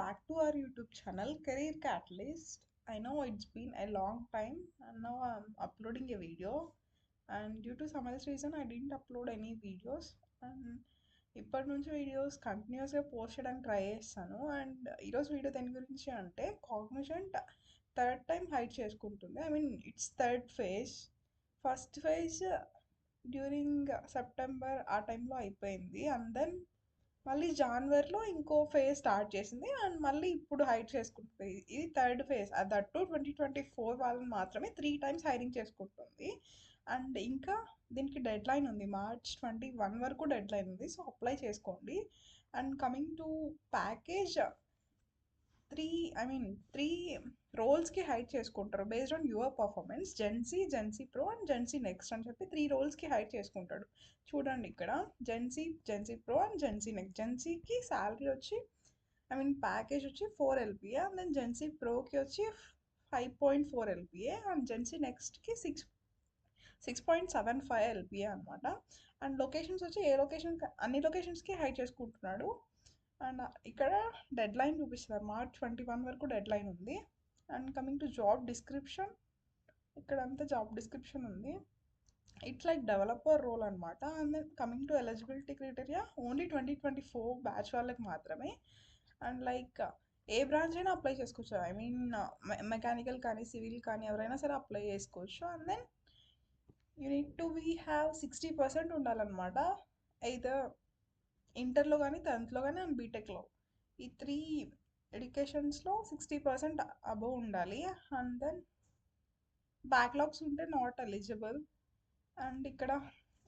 back to our YouTube channel, Career Catalyst. I know it's been a long time and now I'm uploading a video. And due to some other reason, I didn't upload any videos. And ఇప్పటి నుంచి videos కంటిన్యూస్గా post చేయడానికి try చేస్తాను. And ఈరోజు video దేని గురించి అంటే Cognizant third time hide చేసుకుంటుంది. I mean it's third phase. First phase during September ఆ టైంలో అయిపోయింది. అండ్ దెన్ మళ్ళీ జాన్వరిలో ఇంకో ఫేజ్ స్టార్ట్ చేసింది అండ్ మళ్ళీ ఇప్పుడు హైర్ చేసుకుంటుంది. ఇది థర్డ్ ఫేజ్. దట్టు 2024 వాళ్ళని మాత్రమే 3 టైమ్స్ హైరింగ్ చేసుకుంటుంది. అండ్ ఇంకా దీనికి డెడ్ లైన్ ఉంది, మార్చ్ 21 వరకు డెడ్ లైన్ ఉంది. సో అప్లై చేసుకోండి. And coming to package, three రోల్స్కి హైడ్ చేసుకుంటారు based on your performance. GenC pro and GenC next అని చెప్పి 3 రోల్స్కి హైడ్ చేసుకుంటాడు. చూడండి ఇక్కడ GenC pro and GenC next. జెన్సీకి శాలరీ వచ్చి ప్యాకేజ్ వచ్చి 4 LPA అండ్ దెన్ జెన్సీ ప్రోకి వచ్చి 5.4 LPA అండ్ జెన్సీ నెక్స్ట్కి 6.75 LPA అనమాట. అండ్ లొకేషన్స్ వచ్చి అన్ని లొకేషన్స్కి హైడ్ చేసుకుంటున్నాడు. అండ్ ఇక్కడ డెడ్ లైన్ చూపిస్తారు, మార్చ్ 21 వరకు డెడ్ లైన్ ఉంది. And coming to job description, ఇక్కడ అంతా జాబ్ డిస్క్రిప్షన్ ఉంది. ఇట్స్ లైక్ డెవలపర్ రోల్ అనమాట. And then coming to eligibility criteria, only 2024 batch వాళ్ళకి మాత్రమే. అండ్ లైక్ ఏ బ్రాంచ్ అయినా అప్లై చేసుకోవచ్చు. మెకానికల్ కానీ సివిల్ కానీ ఎవరైనా సరే అప్లై చేసుకోవచ్చు. And then you need to have 60% ఉండాలన్నమాట, either ఇంటర్లో కానీ 10th కానీ అండ్ బీటెక్లో. ఈ 3 ఎడ్యుకేషన్స్లో 60% అబవ్ ఉండాలి. అండ్ దెన్ బ్యాక్లాగ్స్ ఉంటే నాట్ ఎలిజిబుల్. అండ్ ఇక్కడ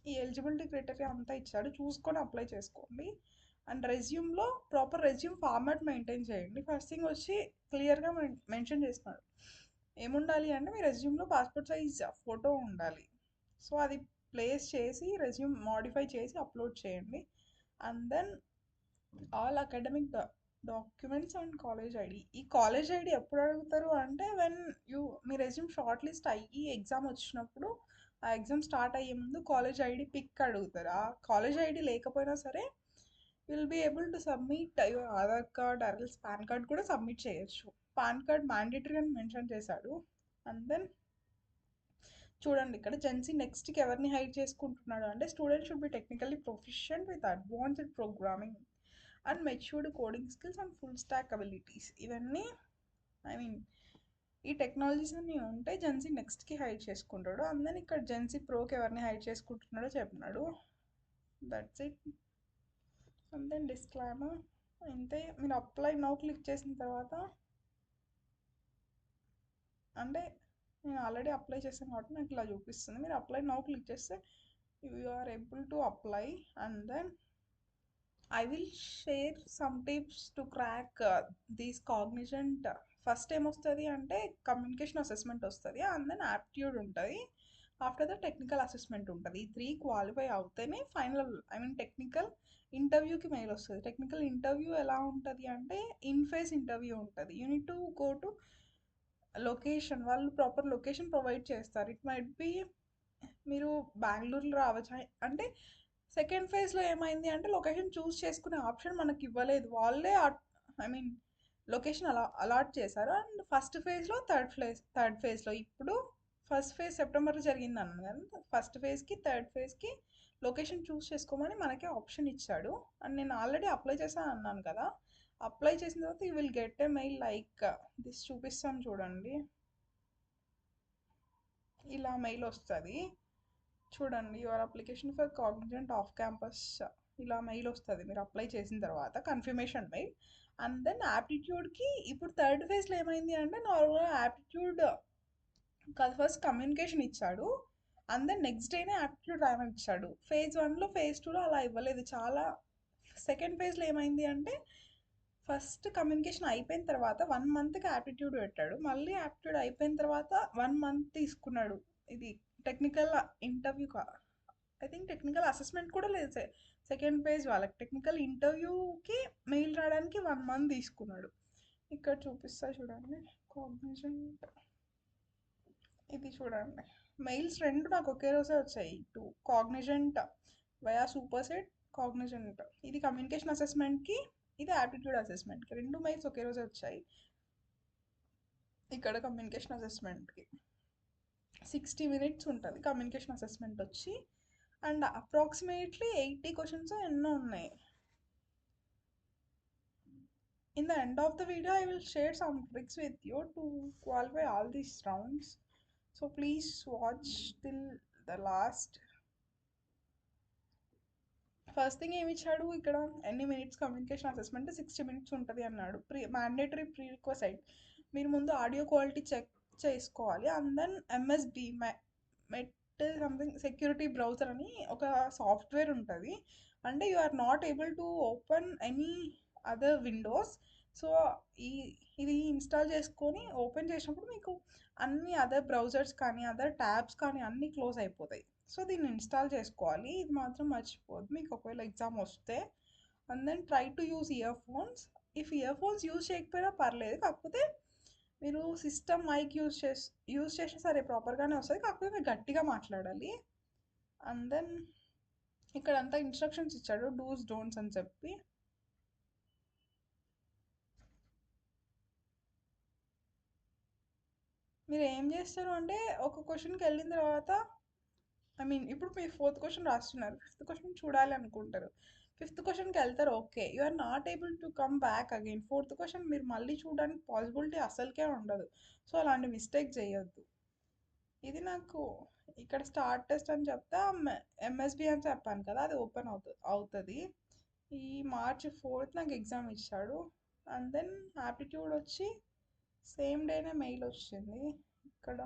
ఈ ఎలిజిబిలిటీ క్రైటీరియా అంతా ఇచ్చాడు, చూసుకొని అప్లై చేసుకోండి. అండ్ రెజ్యూమ్లో ప్రాపర్ రెజ్యూమ్ ఫార్మాట్ మెయింటైన్ చేయండి. ఫస్ట్ థింగ్ వచ్చి క్లియర్గా మెన్షన్ చేస్తున్నాడు ఏముండాలి అంటే, మీ రెజ్యూమ్లో పాస్పోర్ట్ సైజ్ ఫోటో ఉండాలి. సో అది ప్లేస్ చేసి రెజ్యూమ్ మాడిఫై చేసి అప్లోడ్ చేయండి. And then all academic documents and college ID. ఈ కాలేజ్ ఐడి ఎప్పుడు అడుగుతారు అంటే, మీ రెజ్యూమ్ షార్ట్ లిస్ట్ అయ్యి ఎగ్జామ్ వచ్చినప్పుడు, ఆ ఎగ్జామ్ స్టార్ట్ అయ్యే ముందు కాలేజ్ ఐడి పిక్ అడుగుతారు. ఆ కాలేజ్ ఐడి లేకపోయినా సరే will be able to submit your Aadhaar card or else PAN card కూడా సబ్మిట్ చేయొచ్చు. పాన్ కార్డ్ మ్యాండేటరీ అని మెన్షన్ చేశాడు. అండ్ దెన్ చూడండి ఇక్కడ జెన్సీ నెక్స్ట్కి ఎవరిని హైడ్ చేసుకుంటున్నాడు అంటే, student should be technically proficient with advanced programming and matured coding skills and full stack abilities. ఇవన్నీ ఈ టెక్నాలజీస్ అన్నీ ఉంటే జెన్సీ నెక్స్ట్కి హైడ్ చేసుకుంటాడు. అండ్ దెన్ ఇక్కడ జెన్సీ ప్రోకి ఎవరిని హైడ్ చేసుకుంటున్నాడో చెప్పినాడు. That's it. And then disclaimer అంతే. మీరు అప్లై నౌ క్లిక్ చేసిన తర్వాత, అంటే నేను ఆల్రెడీ అప్లై చేశాను కాబట్టి నాకు ఇలా చూపిస్తుంది. మీరు అప్లై నౌ క్లిక్ చేస్తే you are able to apply. And then I will share some tips to crack these Cognizant. First ఏమొస్తుంది అంటే కమ్యూనికేషన్ అసెస్మెంట్ వస్తుంది, అండ్ దెన్ యాప్టిట్యూడ్ ఉంటుంది, ఆఫ్టర్ ద టెక్నికల్ అసెస్మెంట్ ఉంటుంది. ఈ 3 క్వాలిఫై అవుతేనే ఫైనల్ టెక్నికల్ ఇంటర్వ్యూకి mail వస్తుంది. టెక్నికల్ ఇంటర్వ్యూ ఎలా ఉంటుంది అంటే, ఇన్ ఫేస్ ఇంటర్వ్యూ ఉంటుంది. You need to go to location. వాళ్ళు ప్రాపర్ లొకేషన్ ప్రొవైడ్ చేస్తారు. ఇట్ మైట్ బి మీరు బెంగళూరులో రావచ్చు. అంటే సెకండ్ ఫేజ్లో ఏమైంది అంటే, లొకేషన్ చూస్ చేసుకునే ఆప్షన్ మనకి ఇవ్వలేదు, వాళ్ళే లొకేషన్ అలాట్ చేశారు. అండ్ ఫస్ట్ ఫేజ్లో థర్డ్ ఫేజ్లో ఇప్పుడు ఫస్ట్ ఫేజ్ సెప్టెంబర్లో జరిగింది అన్నాను కదా, ఫస్ట్ ఫేజ్కి థర్డ్ ఫేజ్కి లొకేషన్ చూస్ చేసుకోమని మనకే ఆప్షన్ ఇచ్చాడు. అండ్ నేను ఆల్రెడీ అప్లై చేశాను అన్నాను కదా, అప్లై చేసిన తర్వాత you will get a mail like this. చూపిస్తాను చూడండి, ఇలా మెయిల్ వస్తుంది చూడండి. Your application for Cognizant off campus, ఇలా మెయిల్ వస్తుంది మీరు అప్లై చేసిన తర్వాత, కన్ఫర్మేషన్ మెయిల్. అండ్ దెన్ యాప్టిట్యూడ్కి ఇప్పుడు థర్డ్ ఫేజ్లో ఏమైంది అంటే, నార్మల్గా యాప్టిట్యూడ్ కాదు, ఫస్ట్ కమ్యూనికేషన్ ఇచ్చాడు, అండ్ దెన్ నెక్స్ట్ డేనే యాప్టిట్యూడ్ రాయమని ఇచ్చాడు. ఫేజ్ 1లో ఫేజ్ 2లో అలా ఇవ్వలేదు. చాలా సెకండ్ ఫేజ్లో ఏమైంది అంటే, ఫస్ట్ కమ్యూనికేషన్ అయిపోయిన తర్వాత 1 మంత్కి యాప్టిట్యూడ్ పెట్టాడు, మళ్ళీ యాప్టిట్యూడ్ అయిపోయిన తర్వాత 1 మంత్ తీసుకున్నాడు. ఇది technical interview I think technical assessment కూడా లేదు సెకండ్ పేజ్ వాళ్ళకి. టెక్నికల్ ఇంటర్వ్యూకి మెయిల్ రావడానికి 1 మంత్ తీసుకున్నాడు. ఇక్కడ చూపిస్తా చూడండి, కాగ్నిజెంట్ ఇది చూడండి, మెయిల్స్ 2 నాకు ఒకే రోజే వచ్చాయి. To Cognizant via super set Cognizant. ఇది కమ్యూనికేషన్ అసెస్మెంట్కి ఇది యాప్టిట్యూడ్ అసెస్మెంట్కి 2 మెయిల్స్ ఒకే రోజు వచ్చాయి. ఇక్కడ కమ్యూనికేషన్ అసెస్మెంట్కి 60 minutes ఉంటుంది కమ్యూనికేషన్ అసెస్మెంట్ వచ్చి. అండ్ అప్రాక్సిమేట్లీ 80 క్వశ్చన్స్ ఎన్నో ఉన్నాయి. In the end of the video, I will share some tricks with you to qualify all these rounds. So please watch till the last. First thing ఏమి ఇచ్చాడు ఇక్కడ, ఎన్ని minutes communication assessment 60 minutes ఉంటుంది అన్నాడు. Mandatory pre రిక్వెసైట్ మీరు ముందు audio quality check చేసుకోవాలి. And then MSB met something security browser అని ఒక సాఫ్ట్వేర్ ఉంటుంది. అంటే you are not able to open any other windows. So ఇది ఇన్స్టాల్ చేసుకొని ఓపెన్ చేసినప్పుడు మీకు అన్ని అదర్ బ్రౌజర్స్ కానీ అదర్ ట్యాబ్స్ కానీ అన్నీ క్లోజ్ అయిపోతాయి. సో దీన్ని ఇన్స్టాల్ చేసుకోవాలి. ఇది మాత్రం మర్చిపోద్దు మీకు ఒకవేళ ఎగ్జామ్ వస్తే. And then try to use earphones. If earphones use చేయకపోయినా పర్లేదు, కాకపోతే మీరు సిస్టమ్ మైక్ యూజ్ చేసినా సరే ప్రాపర్గానే వస్తుంది, కాకపోతే మీరు గట్టిగా మాట్లాడాలి. అండ్ దెన్ ఇక్కడంతా ఇన్స్ట్రక్షన్స్ ఇచ్చాడు, డూస్ డోంట్స్ అని చెప్పి. మీరు ఏం చేస్తారు అంటే ఒక క్వశ్చన్కి వెళ్ళిన తర్వాత ఇప్పుడు మీరు 4th క్వశ్చన్ రాస్తున్నారు, 5th క్వశ్చన్ చూడాలి అనుకుంటారు, 5th క్వశ్చన్కి వెళ్తారు, okay you are not able to come back again. 4th question మీరు మళ్ళీ చూడడానికి పాసిబిలిటీ అసలుకే ఉండదు. సో అలాంటి మిస్టేక్ చేయొద్దు. ఇది నాకు ఇక్కడ స్టార్ట్ టెస్ట్ అని చెప్తే ఎంఎస్బి అని చెప్పాను కదా, అది ఓపెన్ అవుతుంది. ఈ March 4th నాకు ఎగ్జామ్ ఇచ్చాడు. అండ్ దెన్ యాప్టిట్యూడ్ వచ్చి సేమ్ డేనే మెయిల్ వచ్చింది. ఇక్కడ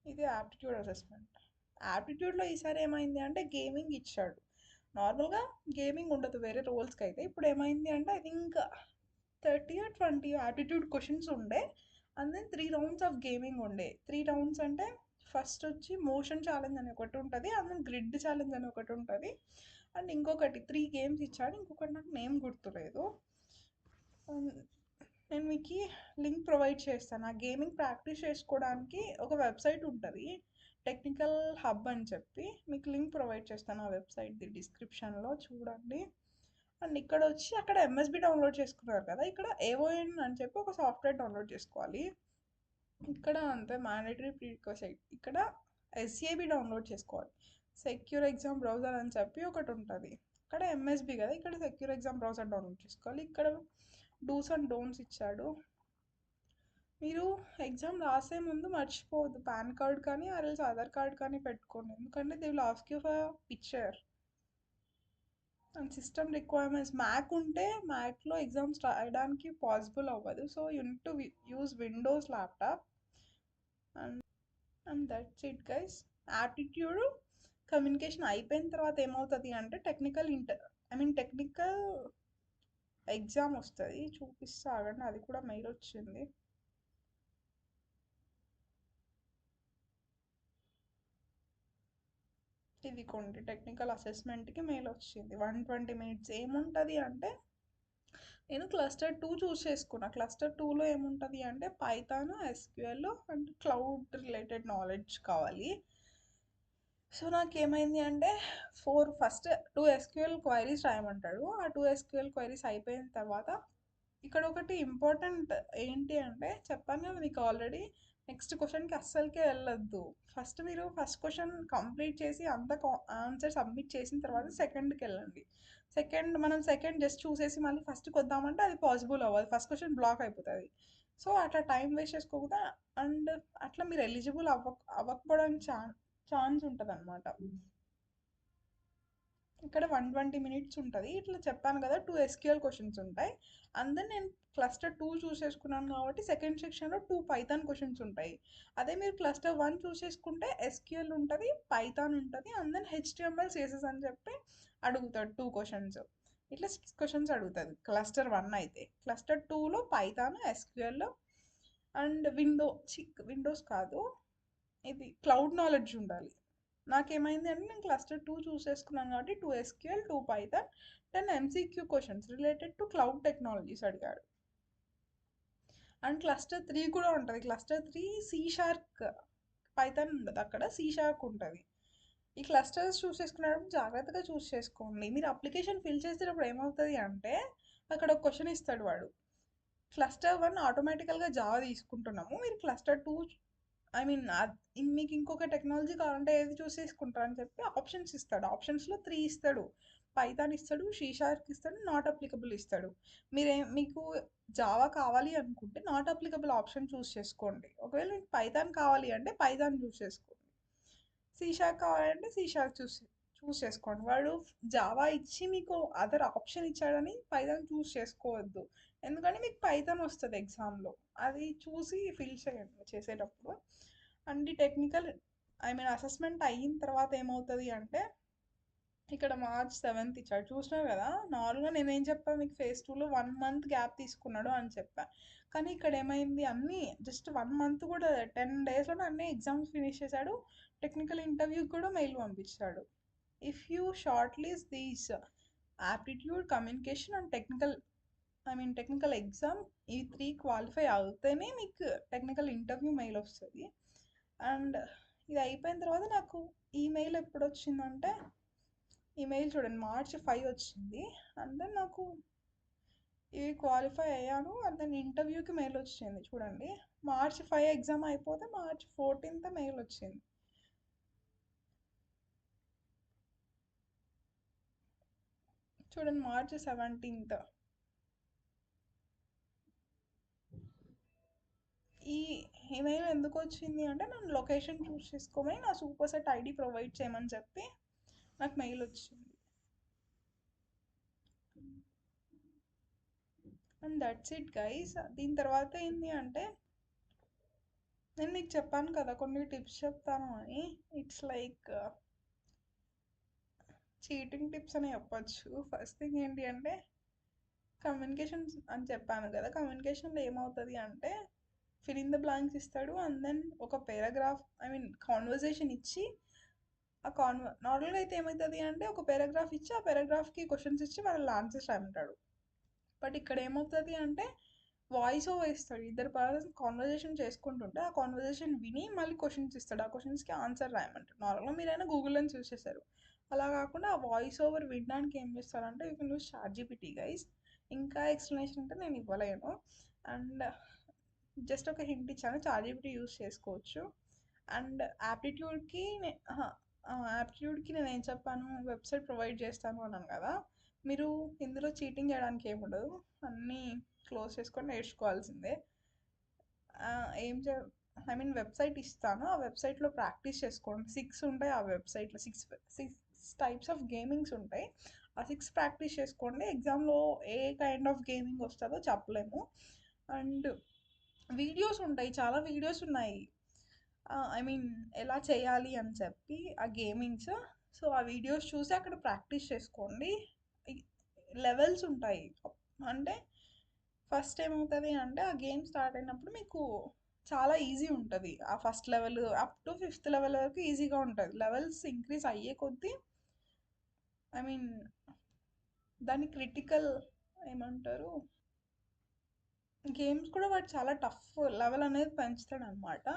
ఇది యాప్టిట్యూడ్ అసెస్మెంట్. యాప్టిట్యూడ్లో ఈసారి ఏమైంది అంటే గేమింగ్ ఇచ్చాడు. నార్మల్గా గేమింగ్ ఉండదు వేరే రోల్స్కి అయితే. ఇప్పుడు ఏమైంది అంటే I think 30 or 20 aptitude questions ఉండే. And then 3 rounds of gaming ఉండే. 3 rounds అంటే ఫస్ట్ వచ్చి మోషన్ ఛాలెంజ్ అని ఒకటి ఉంటుంది, అండ్ దెన్ గ్రిడ్ ఛాలెంజ్ అని ఒకటి ఉంటుంది, అండ్ ఇంకొకటి 3 games ఇచ్చాడు. ఇంకొకటి నాకు నేమ్ గుర్తులేదు. నేను మీకు లింక్ ప్రొవైడ్ చేస్తాను. ఆ గేమింగ్ ప్రాక్టీస్ చేసుకోవడానికి ఒక వెబ్సైట్ ఉంటుంది, టెక్నికల్ హబ్ అని చెప్పి. మీకు లింక్ ప్రొవైడ్ చేస్తాను ఆ వెబ్సైట్ది డిస్క్రిప్షన్లో, చూడండి. అండ్ ఇక్కడ వచ్చి అక్కడ ఎంఎస్బి డౌన్లోడ్ చేసుకున్నారు కదా, ఇక్కడ AON అని చెప్పి ఒక సాఫ్ట్వేర్ డౌన్లోడ్ చేసుకోవాలి. ఇక్కడ అంతే మ్యాండేటరీ ప్రీ రిక్వెసైట్. ఇక్కడ SCAB డౌన్లోడ్ చేసుకోవాలి. సెక్యూర్ ఎగ్జామ్ బ్రౌజర్ అని చెప్పి ఒకటి ఉంటుంది. ఇక్కడ ఎంఎస్బి కదా, ఇక్కడ సెక్యూర్ ఎగ్జామ్ బ్రౌజర్ డౌన్లోడ్ చేసుకోవాలి. ఇక్కడ డూస్ అండ్ డోంట్స్ ఇచ్చాడు. మీరు ఎగ్జామ్ రాసే ముందు మర్చిపోవద్దు పాన్ కార్డ్ కానీ ఆర్ఎల్స్ ఆధార్ కార్డ్ కానీ పెట్టుకోండి, ఎందుకంటే they will ask you for picture. And system requirements Mac ఉంటే మ్యాక్లో ఎగ్జామ్స్ రాయడానికి పాసిబుల్ అవ్వదు. So you need to use Windows laptop. And that's it guys. Aptitude communication అయిపోయిన తర్వాత ఏమవుతుంది అంటే టెక్నికల్ ఎగ్జామ్ వస్తుంది. చూపిస్తా ఆగండి, అది కూడా మెయిల్ వచ్చింది. ఇది కొన్ని టెక్నికల్ అసెస్మెంట్కి మెయిల్ వచ్చింది. 120 minutes. ఏముంటుంది అంటే నేను క్లస్టర్ 2 చూస్ చేసుకున్నా. క్లస్టర్ 2లో ఏముంటుంది అంటే Python, SQL and cloud related knowledge కావాలి. సో నాకేమైంది అంటే ఫస్ట్ 2 SQL క్వైరీస్ రాయమంటాడు. ఆ 2 SQL క్వైరీస్ అయిపోయిన తర్వాత ఇక్కడ ఒకటి ఇంపార్టెంట్ ఏంటి అంటే చెప్పాను కదా మీకు ఆల్రెడీ, నెక్స్ట్ క్వశ్చన్కి అస్సలకే వెళ్ళొద్దు. మీరు ఫస్ట్ క్వశ్చన్ కంప్లీట్ చేసి అంత ఆన్సర్ సబ్మిట్ చేసిన తర్వాత సెకండ్కి వెళ్ళండి. మనం సెకండ్ జస్ట్ చూసేసి మళ్ళీ ఫస్ట్కి వద్దామంటే అది పాసిబుల్ అవ్వదు, ఫస్ట్ క్వశ్చన్ బ్లాక్ అయిపోతుంది. సో అట్లా టైం వేస్ట్ చేసుకోకుండా అండ్ అట్లా మీరు ఎలిజిబుల్ అవ్వకపోవడానికి ఛాన్స్ ఉంటుంది అనమాట. ఇక్కడ 120 minutes ఉంటుంది. ఇట్లా చెప్పాను కదా 2 SQL క్వశ్చన్స్ ఉంటాయి. అండ్ దెన్ నేను క్లస్టర్ 2 చూస్ చేసుకున్నాను కాబట్టి సెకండ్ సెక్షన్లో 2 పైథాన్ క్వశ్చన్స్ ఉంటాయి. అదే మీరు క్లస్టర్ 1 చూస్ చేసుకుంటే SQL ఉంటుంది, పైథాన్ ఉంటుంది, అండ్ దెన్ HTML CSS అని చెప్పి అడుగుతాడు 2 questions. ఇట్లా 6 questions అడుగుతుంది క్లస్టర్ 1 అయితే. క్లస్టర్ 2లో పైథాన్, SQL అండ్ విండోస్ కాదు, ఇది క్లౌడ్ నాలెడ్జ్ ఉండాలి. నాకేమైంది అంటే నేను క్లస్టర్ 2 చూస్ చేసుకున్నాను కాబట్టి 2 SQL, 2 Python, 10 MCQ questions related to cloud technologies అడిగాడు. అండ్ క్లస్టర్ 3 కూడా ఉంటుంది. క్లస్టర్ 3 C# పైథాన్ ఉండదు, అక్కడ C# ఉంటుంది. ఈ క్లస్టర్స్ చూస్ చేసుకునేటప్పుడు జాగ్రత్తగా చూస్ చేసుకోండి. మీరు అప్లికేషన్ ఫిల్ చేసేటప్పుడు ఏమవుతుంది అంటే అక్కడ ఒక క్వశ్చన్ ఇస్తాడు వాడు. క్లస్టర్ 1 ఆటోమేటికల్గా జావా తీసుకుంటున్నాము, మీరు క్లస్టర్ 2 ఐ మీన్ మీకు ఇంకొక టెక్నాలజీ కావాలంటే ఏది చూస్ చేసుకుంటారు అని చెప్పి ఆప్షన్స్ ఇస్తాడు. ఆప్షన్స్లో 3 ఇస్తాడు. పైథాన్ ఇస్తాడు, సి షార్ప్ ఇస్తాడు, నాట్ అప్లికబుల్ ఇస్తాడు. మీకు జావా కావాలి అనుకుంటే నాట్ అప్లికబుల్ ఆప్షన్ చూస్ చేసుకోండి. ఒకవేళ మీకు పైథాన్ కావాలి అంటే పైథాన్ చూస్ చేసుకోండి. సి షార్ప్ కావాలంటే సి షార్ప్ చూస్ చేసుకోండి. వాడు జావా ఇచ్చి మీకు అదర్ ఆప్షన్ ఇచ్చాడని పైథాన్ చూస్ చేసుకోవద్దు. ఎందుకంటే మీకు పైథాన్ వస్తుంది ఎగ్జామ్లో, అది చూసి ఫిల్ చేయండి చేసేటప్పుడు. అండ్ టెక్నికల్ అసెస్మెంట్ అయిన తర్వాత ఏమవుతుంది అంటే, ఇక్కడ March 7th ఇచ్చాడు చూసినారు కదా. నార్మల్గా నేనేం చెప్పాను మీకు, phase 2లో 1 month గ్యాప్ తీసుకున్నాడు అని చెప్పా. కానీ ఇక్కడ ఏమైంది, అన్నీ జస్ట్ 1 month కూడా 10 daysలోనే అన్ని ఎగ్జామ్స్ ఫినిష్ చేశాడు. టెక్నికల్ ఇంటర్వ్యూకి కూడా మెయిల్ పంపించాడు. If you short list these aptitude, communication and technical exam, ఈ 3 క్వాలిఫై అవుతేనే మీకు టెక్నికల్ ఇంటర్వ్యూ మెయిల్ వస్తుంది. అండ్ ఇది అయిపోయిన తర్వాత నాకు ఈమెయిల్ ఎప్పుడు వచ్చిందంటే, ఈమెయిల్ చూడండి March 5 వచ్చింది. అండ్ దెన్ నాకు ఇవి క్వాలిఫై అయ్యాను. అండ్ దెన్ ఇంటర్వ్యూకి మెయిల్ వచ్చింది చూడండి. March 5 ఎగ్జామ్ అయిపోతే March 14 మెయిల్ వచ్చింది. చూడండి March 17. ఈ ఈమెయిల్ ఎందుకు వచ్చింది అంటే, నన్ను లొకేషన్ చూస్ చేసుకోమని, నా సూపర్ సెట్ ఐడి ప్రొవైడ్ చేయమని చెప్పి నాకు మెయిల్ వచ్చింది. And that's it guys. దీని తర్వాత ఏంటి అంటే, నేను మీకు చెప్పాను కదా కొన్ని టిప్స్ చెప్తాను అని. ఇట్స్ లైక్ చీటింగ్ టిప్స్ అని చెప్పొచ్చు. ఫస్ట్ థింగ్ ఏంటి అంటే, కమ్యూనికేషన్ అని చెప్పాను కదా. కమ్యూనికేషన్లో ఏమవుతుంది అంటే, ఫిల్ ఇన్ ద బ్లాంక్స్ ఇస్తాడు. అండ్ దెన్ ఒక పారాగ్రాఫ్ కాన్వర్జేషన్ ఇచ్చి, నార్మల్గా అయితే ఏమవుతుంది అంటే, ఒక పారాగ్రాఫ్ ఇచ్చి ఆ పారాగ్రాఫ్కి క్వశ్చన్స్ ఇచ్చి వాళ్ళు ఆన్సర్స్ రాయమంటాడు. బట్ ఇక్కడ ఏమవుతుంది అంటే, వాయిస్ ఓవర్ ఇస్తాడు. ఇద్దరు పర్సన్స్ కాన్వర్జేషన్ చేసుకుంటుంటే ఆ కాన్వర్జేషన్ విని మళ్ళీ క్వశ్చన్స్ ఇస్తాడు. ఆ క్వశ్చన్స్కి ఆన్సర్ రాయమంటాడు. నార్మల్గా మీరైనా గూగుల్లో చూస్ చేశారు. అలా కాకుండా ఆ వాయిస్ ఓవర్ వినడానికి ఏం చేస్తారంటే, you can use ChatGPT guys. ఇంకా ఎక్స్ప్లెనేషన్ అంటే నేను ఇవ్వలేను. అండ్ జస్ట్ ఒక హింట్ ఇచ్చాను, ChatGPT యూస్ చేసుకోవచ్చు. అండ్ యాప్టిట్యూడ్కి నేను ఏం చెప్పాను, వెబ్సైట్ ప్రొవైడ్ చేస్తాను అన్నాను కదా. మీరు ఇందులో చీటింగ్ చేయడానికి ఏముండదు, అన్నీ క్లోజ్ చేసుకొని నేర్చుకోవాల్సిందే. ఏం చే వెబ్సైట్ ఇస్తాను, ఆ వెబ్సైట్లో ప్రాక్టీస్ చేసుకోండి. 6 ఉంటాయి ఆ వెబ్సైట్లో, సిక్స్ టైప్స్ ఆఫ్ గేమింగ్స్ ఉంటాయి. ఆ 6 ప్రాక్టీస్ చేసుకోండి. ఎగ్జామ్లో ఏ కైండ్ ఆఫ్ గేమింగ్ వస్తుందో చెప్పలేము. అండ్ వీడియోస్ ఉంటాయి, చాలా వీడియోస్ ఉన్నాయి. ఎలా చేయాలి అని చెప్పి ఆ గేమింగ్స్. సో ఆ వీడియోస్ చూసి అక్కడ ప్రాక్టీస్ చేసుకోండి. లెవెల్స్ ఉంటాయి. అంటే ఫస్ట్ ఏమవుతుంది అంటే, ఆ గేమ్ స్టార్ట్ అయినప్పుడు మీకు చాలా ఈజీ ఉంటుంది. ఆ first level up to 5th level వరకు ఈజీగా ఉంటుంది. లెవెల్స్ ఇంక్రీజ్ అయ్యే కొద్దీ ఐ మీన్ దాని క్రిటికల్ ఏమంటారు, గేమ్స్ కూడా వాడు చాలా టఫ్ లెవెల్ అనేది పెంచుతాడు అనమాట.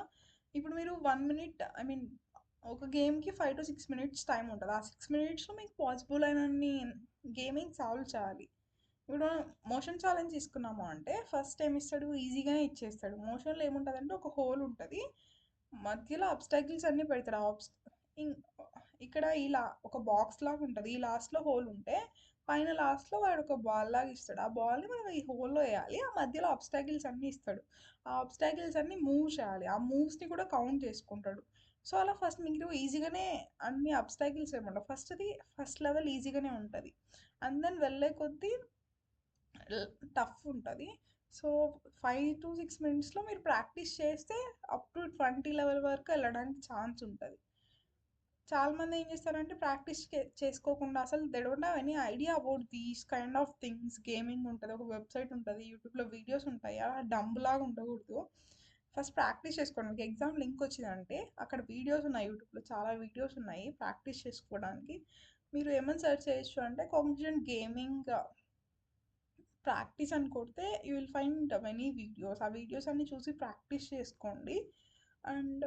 ఇప్పుడు మీరు 1 minute ఒక గేమ్కి 5 to 6 minutes టైం ఉంటుంది. ఆ 6 minutesలో మీకు పాసిబుల్ అయినన్ని గేమింగ్ సాల్వ్ చేయాలి. ఇప్పుడు మోషన్ ఛాలెంజ్ తీసుకున్నాము అంటే, ఫస్ట్ ఏమి ఇస్తాడు, ఈజీగానే ఇచ్చేస్తాడు. మోషన్లో ఏముంటుందంటే ఒక హోల్ ఉంటుంది, మధ్యలో అబ్స్టాకిల్స్ అన్నీ పెడతాడు. ఇక్కడ ఇలా ఒక బాక్స్ లాగా ఉంటుంది, ఈ లాస్ట్లో హోల్ ఉంటే పైన లాస్ట్లో వాడు ఒక బాల్ లాగా ఇస్తాడు. ఆ బాల్ని మనం ఈ హోల్లో వేయాలి. ఆ మధ్యలో అబ్స్టాకిల్స్ అన్నీ ఇస్తాడు. ఆ అబ్స్టాకిల్స్ అన్నీ మూవ్ చేయాలి. ఆ మూవ్స్ని కూడా కౌంట్ చేసుకుంటాడు. సో అలా ఫస్ట్ మీకు ఈజీగానే అన్ని అబ్స్టాకిల్స్ ఏమంటారు, ఫస్ట్ లెవెల్ ఈజీగానే ఉంటుంది. అండ్ దెన్ వెళ్ళే కొద్దీ టఫ్ ఉంటుంది. సో 5 to 6 minutesలో మీరు ప్రాక్టీస్ చేస్తే అప్ టు 20 లెవెల్ వరకు వెళ్ళడానికి ఛాన్స్ ఉంటుంది. చాలామంది ఏం చేస్తారంటే, ప్రాక్టీస్ చేసుకోకుండా అసలు they don't have any idea about these kind of things. Gaming ఉంటుంది, ఒక వెబ్సైట్ ఉంటుంది, యూట్యూబ్లో వీడియోస్ ఉంటాయి. అలా డంబ్ లాగా ఉండకూడదు. ఫస్ట్ ప్రాక్టీస్ చేసుకోండి. మీకు ఎగ్జామ్ లింక్ వచ్చిందంటే అక్కడ వీడియోస్ ఉన్నాయి, యూట్యూబ్లో చాలా వీడియోస్ ఉన్నాయి ప్రాక్టీస్ చేసుకోవడానికి. మీరు ఏమైనా సెర్చ్ చేయొచ్చు అంటే, కాంపిటీషన్ గేమింగ్ ప్రాక్టీస్ అని కొడితే you will find many videos. ఆ వీడియోస్ అన్ని చూసి ప్రాక్టీస్ చేసుకోండి. అండ్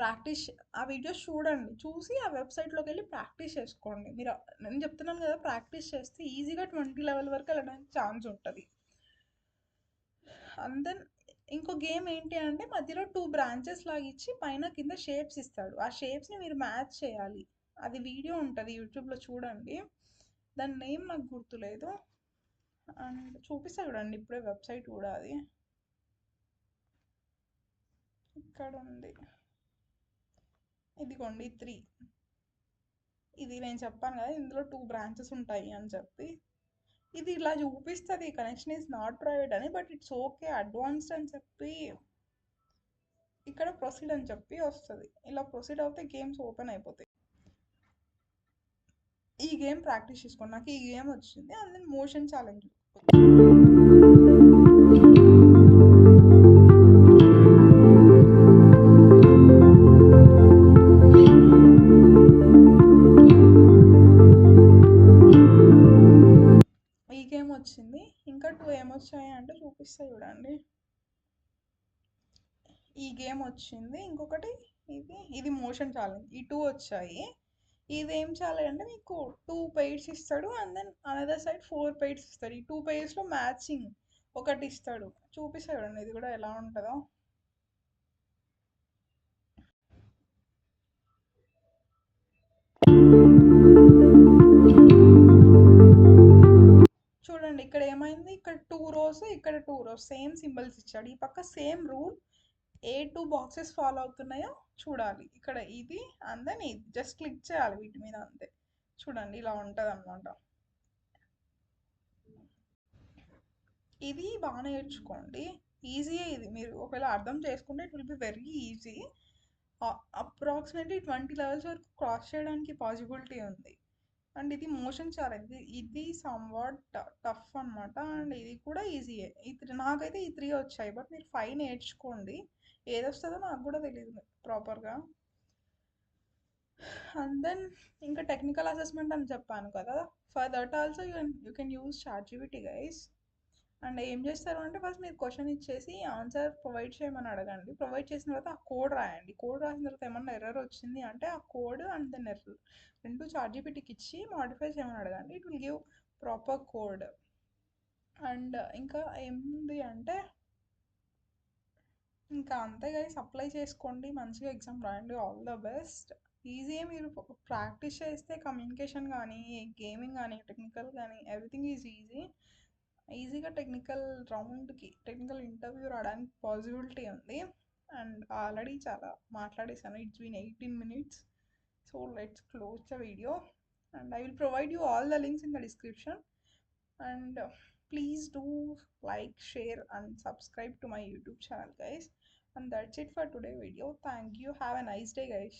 ప్రాక్టీస్ ఆ వీడియోస్ చూడండి, చూసి ఆ వెబ్సైట్లోకి వెళ్ళి ప్రాక్టీస్ చేసుకోండి. మీరు నేను చెప్తున్నాను కదా, ప్రాక్టీస్ చేస్తే ఈజీగా 20 లెవెల్ వరకు వెళ్ళడానికి ఛాన్స్ ఉంటుంది. అండ్ దెన్ ఇంకో గేమ్ ఏంటి అంటే మధ్యలో 2 బ్రాంచెస్ లాగా ఇచ్చి పైన కింద షేప్స్ ఇస్తాడు. ఆ షేప్స్ని మీరు మ్యాచ్ చేయాలి. అది వీడియో ఉంటుంది యూట్యూబ్లో, చూడండి. దాని నేమ్ నాకు గుర్తులేదు. అండ్ చూపిస్తా చూడండి, ఇప్పుడే వెబ్సైట్ కూడా అది ఇక్కడ ఉంది. ఇదిగోండి 3. ఇది నేను చెప్పాను కదా ఇందులో 2 బ్రాంచెస్ ఉంటాయి అని చెప్పి. ఇది ఇలా చూపిస్తుంది కనెక్షన్ ఈజ్ నాట్ ప్రైవేట్ అని, బట్ ఇట్స్ ఓకే అడ్వాన్స్డ్ అని చెప్పి ఇక్కడ ప్రొసీడ్ అని చెప్పి వస్తుంది. ఇలా ప్రొసీడ్ అవుతే గేమ్స్ ఓపెన్ అయిపోతాయి. ఈ గేమ్ ప్రాక్టీస్ చేసుకోండి. నాకు ఈ గేమ్ వచ్చింది. And then motion challenge. ఈ గేమ్ వచ్చింది. ఇంకా 2 ఏమొచ్చాయి అంటే చూపిస్తా చూడండి. ఈ గేమ్ వచ్చింది. ఇంకొకటి ఇది మోషన్ ఛాలెంజ్. ఈ 2 వచ్చాయి. ఇది ఏం ఛాలెంజ్ అంటే మీకు 2 పెయిర్స్ ఇస్తాడు and then another side 4 pairs ఇస్తాడు. ఈ 2 పెయిర్స్లో మ్యాచింగ్ ఒకటి ఇస్తాడు. చూపిస్తాడు చూడండి ఇది కూడా ఎలా ఉంటుందో. చూడండి ఇక్కడ ఏమైంది, ఇక్కడ 2 రోస్, ఇక్కడ 2 రోస్ సేమ్ సింబల్స్ ఇచ్చాడు. ఈ పక్క సేమ్ రూల్. ఏ 2 బాక్సెస్ ఫాలో అవుతున్నాయో చూడాలి. ఇక్కడ ఇది అండ్ దెన్ ఇది జస్ట్ క్లిక్ చేయాలి వీటి మీద అంతే. చూడండి ఇలా ఉంటుంది అనమాట. ఇది బాగా నేర్చుకోండి, ఈజీయే. ఇది మీరు ఒకవేళ అర్థం చేసుకుంటే it will be very easy. Approximately 20 levels వరకు క్రాస్ చేయడానికి పాసిబిలిటీ ఉంది. అండ్ ఇది మోషన్ ఛాలెంజ్, ఇది సమ్వాట్ టఫ్ అనమాట. అండ్ ఇది కూడా ఈజీయే. నాకైతే ఈ 3 వచ్చాయి, బట్ మీరు 5 నేర్చుకోండి. ఏది వస్తుందో నాకు కూడా తెలియదు ప్రాపర్గా. అండ్ దెన్ ఇంకా టెక్నికల్ అసెస్మెంట్ అని చెప్పాను కదా, for that also you can use ChatGPT guys. And ఏం చేస్తారు అంటే ఫస్ట్ మీరు క్వశ్చన్ ఇచ్చేసి ఆన్సర్ ప్రొవైడ్ చేయమని అడగండి. ప్రొవైడ్ చేసిన తర్వాత ఆ కోడ్ రాయండి. కోడ్ రాసిన తర్వాత ఏమన్నా ఎర్రర్ వచ్చింది అంటే ఆ కోడ్ అండ్ దెన్ ఎర్రర్ రెండు చాట్‌జీపీటీకి ఇచ్చి మాడిఫై చేయమని అడగండి. It will give proper code. And ఇంకా ఏముంది అంటే ఇంకా అంతే గైస్, అప్లై చేసుకోండి, మంచిగా ఎగ్జామ్ రాయండి. All the best. ఈజీ. మీరు ప్రాక్టీస్ చేస్తే కమ్యూనికేషన్ కానీ, గేమింగ్ కానీ, టెక్నికల్ కానీ ఎవ్రీథింగ్ ఈజ్ ఈజీ. ఈజీగా టెక్నికల్ ఇంటర్వ్యూ రావడానికి పాసిబిలిటీ ఉంది. అండ్ ఆల్రెడీ చాలా మాట్లాడేసాను. It's been 18 minutes. So let's close the video. And I will provide you all the links in the description. And please do like, share and subscribe to my YouTube channel guys. And that's it for today video. Thank you. Have a nice day guys.